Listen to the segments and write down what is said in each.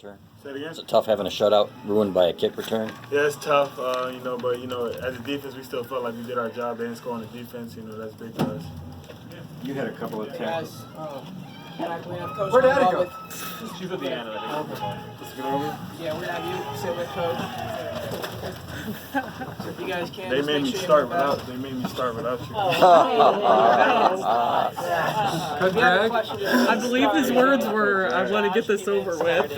return? Say it again? Is it tough having a shutout ruined by a kick return? Yeah, it's tough, but as a defense, we still felt like we did our job. They didn't score on the defense, that's big for us. You had a couple of tackles. Where'd Daddy go? She's at the end of it. Yeah, we're gonna have you sit with Coach. You guys can't. They made me start without you. Good drag. I believe his words were, I want to get this over with.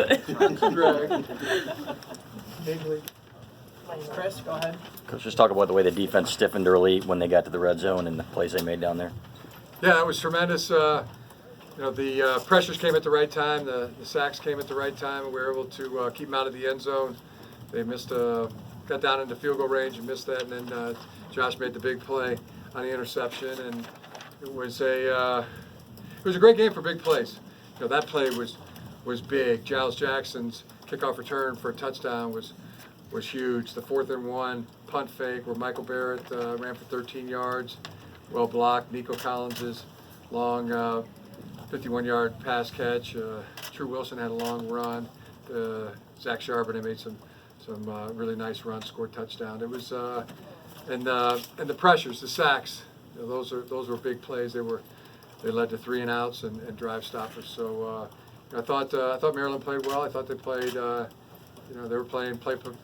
Chris, go ahead. Coach, just talk about the way the defense stiffened early when they got to the red zone and the plays they made down there. Yeah, that was tremendous. The pressures came at the right time. The sacks came at the right time, and we were able to keep them out of the end zone. They got down into field goal range and missed that, and then Josh made the big play on the interception, and it was a great game for big plays. That play was big. Giles Jackson's kickoff return for a touchdown was huge. The 4th and 1 punt fake where Michael Barrett ran for 13 yards, well blocked. Nico Collins' long 51-yard pass catch. True Wilson had a long run. Zach Charbonnet made some really nice runs, scored touchdown. It was and the pressures, the sacks. Those were big plays. They led to 3 and outs and drive stoppers. So I thought Maryland played well. I thought they played. They were playing play for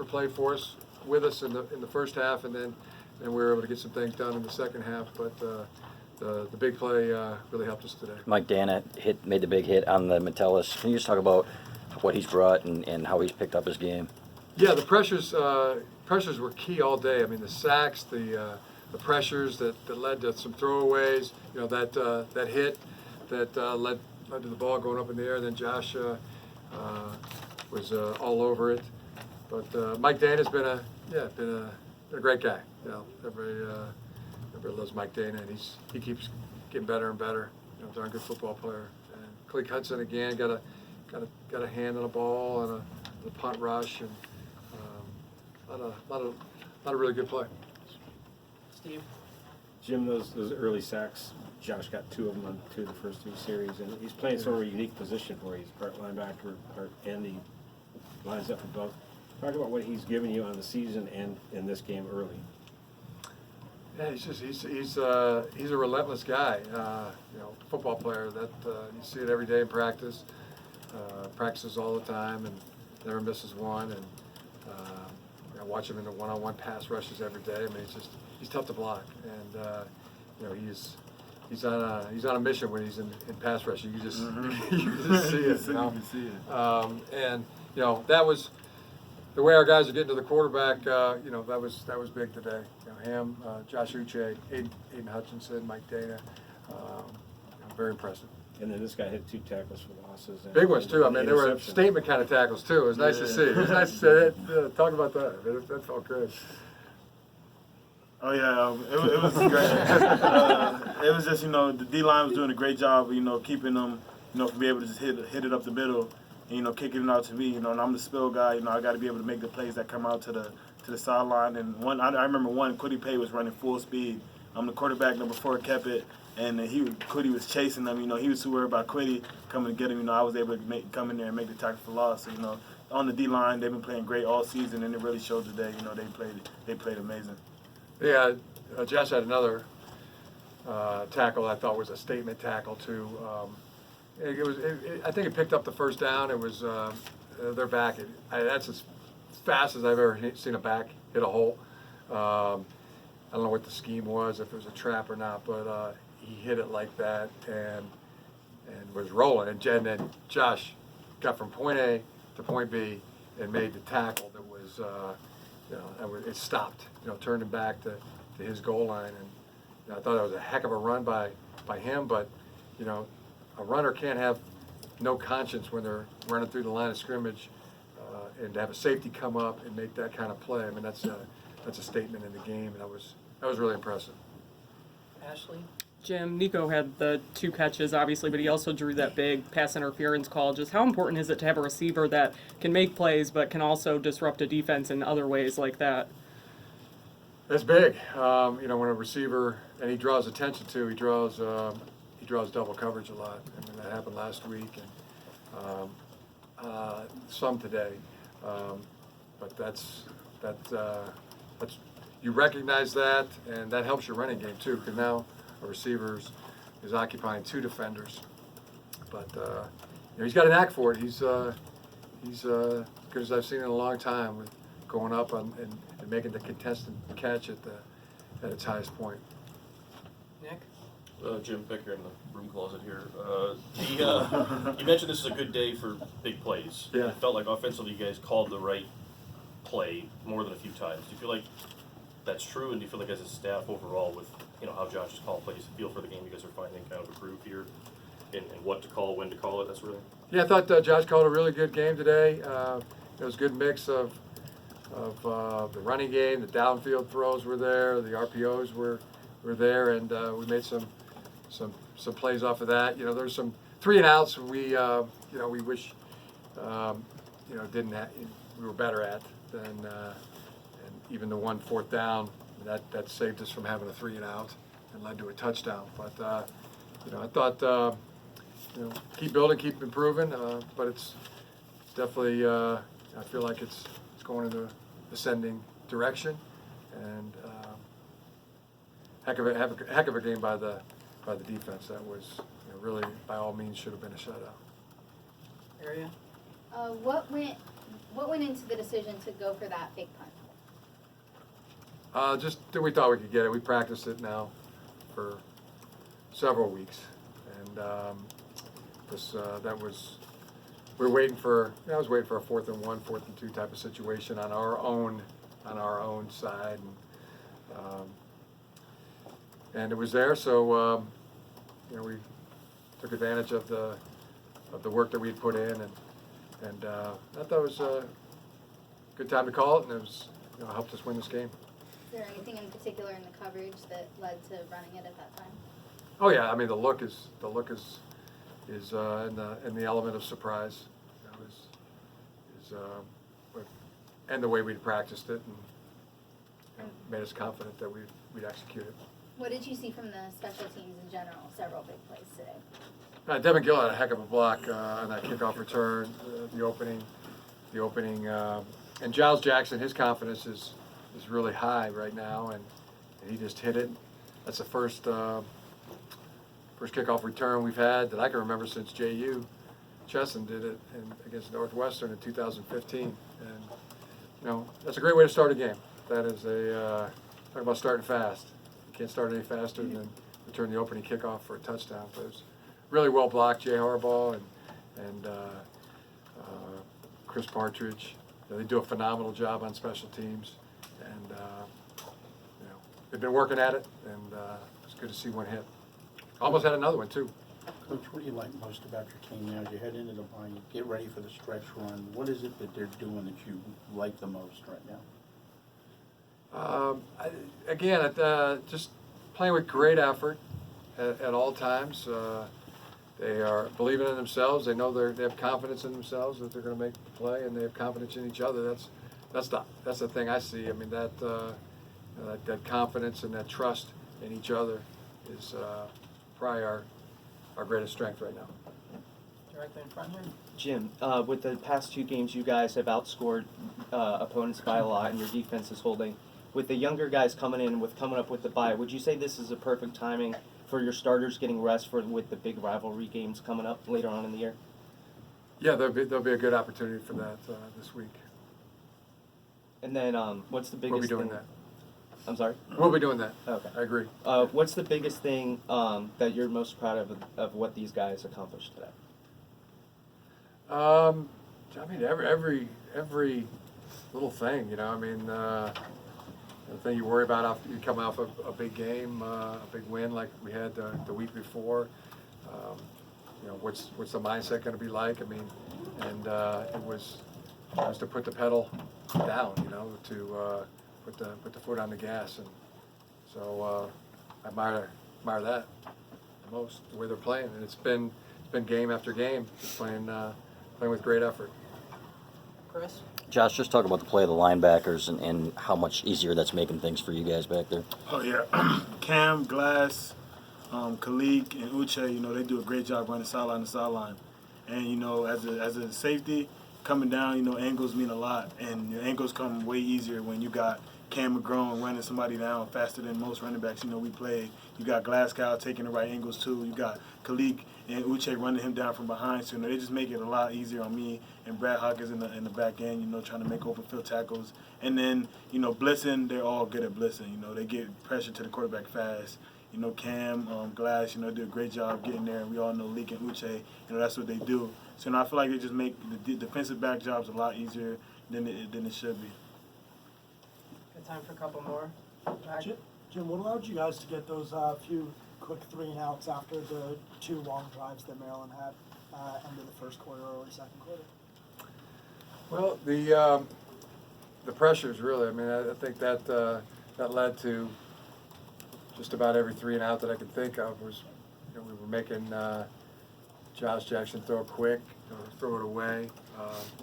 play for us with us in the first half, and then we were able to get some things done in the second half. But the big play really helped us today. Mike Dana made the big hit on the Metellus. Can you just talk about what he's brought and how he's picked up his game? Yeah, the pressures were key all day. I mean, the sacks, the pressures that led to some throwaways. That hit that led to the ball going up in the air. Then Josh was all over it. But Mike Dana's been a great guy. Everybody loves Mike Dana, and he keeps getting better and better. Darn good football player. And Cleek Hudson again got a hand on a ball and a punt rush, and a lot of really good play. Steve. Jim, those early sacks, Josh got 2 of them on 2 of the first 2 series, and he's playing sort of a unique position for you. He's part linebacker, part end. He lines up for both. Talk about what he's given you on the season and in this game early. Yeah, he's a relentless guy. Football player that you see it every day in practice. Practices all the time and never misses one. And I watch him in the one-on-one pass rushes every day. I mean, he's tough to block, and he's on a mission when he's in pass rush. You can just you just see it. And that was the way our guys are getting to the quarterback. That was big today. Him, Josh Uche, Aiden Hutchinson, Mike Dana. Very impressive. And then this guy hit 2 tackles for losses. Big ones too. I mean, they were statement kind of tackles too. It was nice to see. It was nice to see it. Talk about that. That felt good. Oh yeah, it was great. It was just the D-line was doing a great job, keeping them, to be able to just hit it up the middle, and kicking it out to me. And I'm the spill guy. I got to be able to make the plays that come out to the sideline. And I remember Quiddy Pay was running full speed. I'm the quarterback, number 4, kept it, and Quiddy was chasing them. He was too worried about Quiddy coming to get him. I was able to come in there and make the tackle for loss. So, on the D-line, they've been playing great all season, and it really showed today. They played amazing. Yeah, Josh had another tackle I thought was a statement tackle too. I think it picked up the first down. It was their back. That's as fast as I've ever seen a back hit a hole. I don't know what the scheme was, if it was a trap or not, but he hit it like that and was rolling. And then Josh got from point A to point B and made the tackle that was, it stopped, turned him back to his goal line. And I thought that was a heck of a run by him, but, a runner can't have no conscience when they're running through the line of scrimmage, and to have a safety come up and make that kind of play. I mean, that's a statement in the game, and that was really impressive. Ashley? Jim, Nico had the 2 catches, obviously, but he also drew that big pass interference call. Just how important is it to have a receiver that can make plays but can also disrupt a defense in other ways like that? That's big. When a receiver, and he draws attention to, he draws double coverage a lot. I mean, that happened last week, and some today, but that's you recognize that, and that helps your running game too, because now a receiver is occupying 2 defenders. But he's got a knack for it. He's good as I've seen in a long time, with going up and making the contested catch at its highest point. Nick? Jim Picker in the room closet here. You mentioned this is a good day for big plays. Yeah. It felt like offensively you guys called the right play more than a few times. Do you feel like that's true, and do you feel like as a staff overall with how Josh is calling plays, feel for the game, you guys are finding kind of a groove here and what to call, when to call it, that's really? Yeah, I thought Josh called a really good game today. It was a good mix of the running game, the downfield throws were there, the RPOs were there, and we made some plays off of that. There's some 3 and outs we wish didn't we were better at than and even the 1 4th down that saved us from having a 3 and out and led to a touchdown. But I thought keep building, keep improving, but it's definitely I feel like it's going in the ascending direction, and heck of a game by the defense. That was really by all means should have been a shutout. Area? What went into the decision to go for that big punt? Just that we thought we could get it. We practiced it now for several weeks, and we were waiting for. I was waiting for a 4th and 1, 4th and 2 type of situation on our own side, and it was there. So we took advantage of the work that we had put in, and I thought it was a good time to call it, and it was helped us win this game. Is there anything in particular in the coverage that led to running it at that time? Oh yeah, I mean the look is in the element of surprise, and the way we'd practiced it and made us confident that we'd execute it. What did you see from the special teams in general? Several big plays today. Devin Gill had a heck of a block on that kickoff return, the opening, and Giles Jackson, his confidence is really high right now, and he just hit it. That's the first kickoff return we've had that I can remember since J.U. Chesson did it against Northwestern in 2015, and that's a great way to start a game. That is talk about starting fast. You can't start any faster than return the opening kickoff for a touchdown. But it was really well blocked. Jay Harbaugh and Chris Partridge. They do a phenomenal job on special teams, and they've been working at it, and it's good to see one hit. Almost had another one too. Coach, what do you like most about your team now? As you head into the bye, you get ready for the stretch run. What is it that they're doing that you like the most right now? Just playing with great effort at all times. They are believing in themselves. They know they have confidence in themselves that they're going to make the play, and they have confidence in each other. That's the thing I see. I mean that confidence and that trust in each other is probably our greatest strength right now. Directly in front here. Jim, with the past 2 games, you guys have outscored opponents by a lot, and your defense is holding. With the younger guys coming up with the bye, would you say this is a perfect timing for your starters getting rest with the big rivalry games coming up later on in the year? Yeah, there'll be a good opportunity for that this week. And then, what's the biggest We'll be doing thing? that. I'm sorry? We'll be doing that. Okay. I agree. What's the biggest thing that you're most proud of what these guys accomplished today? I mean, every little thing, the thing you worry about after you come off a big game, a big win like we had the week before. What's the mindset going to be like? I mean, and it was to put the pedal down, to put the foot on the gas, and so I admire that the most, the way they're playing, and it's been game after game, just playing with great effort. Chris? Josh, just talk about the play of the linebackers and how much easier that's making things for you guys back there. Oh yeah, Cam, Glass, Kalik, and Uche, they do a great job running sideline to sideline. And as a safety, coming down, you know, angles mean a lot, and your angles come way easier when you got Cam McGrone running somebody down faster than most running backs, you know, we played. You got Glasgow taking the right angles too. You got Khalid and Uche running him down from behind. So, you know, they just make it a lot easier on me and Brad Hawkins in the back end, you know, trying to make open field tackles. And then, you know, blitzing, they're all good at blitzing. You know, they get pressure to the quarterback fast. You know, Cam, Glass, you know, do a great job getting there. And we all know Leak and Uche, you know, that's what they do. So, you know, I feel like they just make the defensive back jobs a lot easier than it should be. Good time for a couple more. Back. Jim, what allowed you guys to get those few quick 3-and-outs after the 2 long drives that Maryland had end of the first quarter, early second quarter? Well, the pressures really. I mean, I think that that led to just about every 3-and-out that I could think of. Was, you know, we were making Josh Jackson throw it quick or throw it away,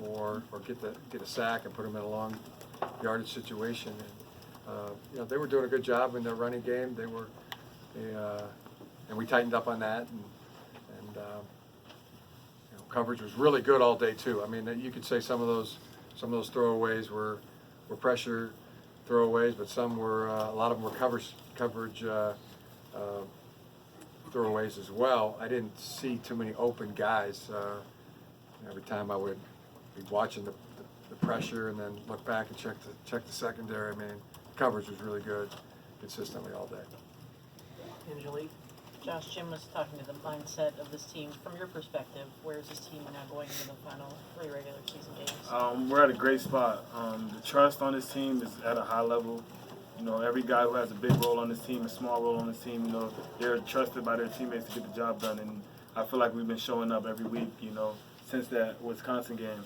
or get a sack and put him in a long yardage situation. And you know, they were doing a good job in their running game. And we tightened up on that, and you know, coverage was really good all day too. I mean, you could say some of those throwaways were pressure throwaways, but some were a lot of them were coverage throwaways as well. I didn't see too many open guys. Every time I would be watching the pressure and then look back and check the secondary. I mean, coverage was really good consistently all day. Angelique. Josh, Jim was talking to the mindset of this team. From your perspective, where is this team now going into the final 3 regular season games? We're at a great spot. The trust on this team is at a high level. You know, every guy who has a big role on this team, a small role on this team, you know, they're trusted by their teammates to get the job done. And I feel like we've been showing up every week, you know, since that Wisconsin game.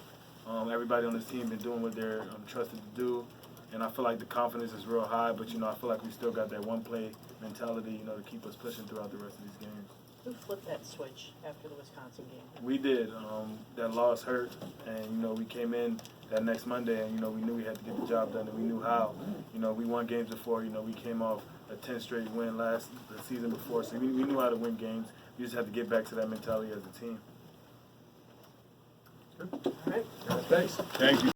Everybody on this team been doing what they're trusted to do. And I feel like the confidence is real high, but, you know, I feel like we still got that one-play mentality, you know, to keep us pushing throughout the rest of these games. Who flipped that switch after the Wisconsin game? We did. That loss hurt, and, you know, we came in that next Monday, and, you know, we knew we had to get the job done, and we knew how. You know, we won games before. You know, we came off a 10 straight win the season before, so we knew how to win games. We just had to get back to that mentality as a team. All right. Thanks. Thank you.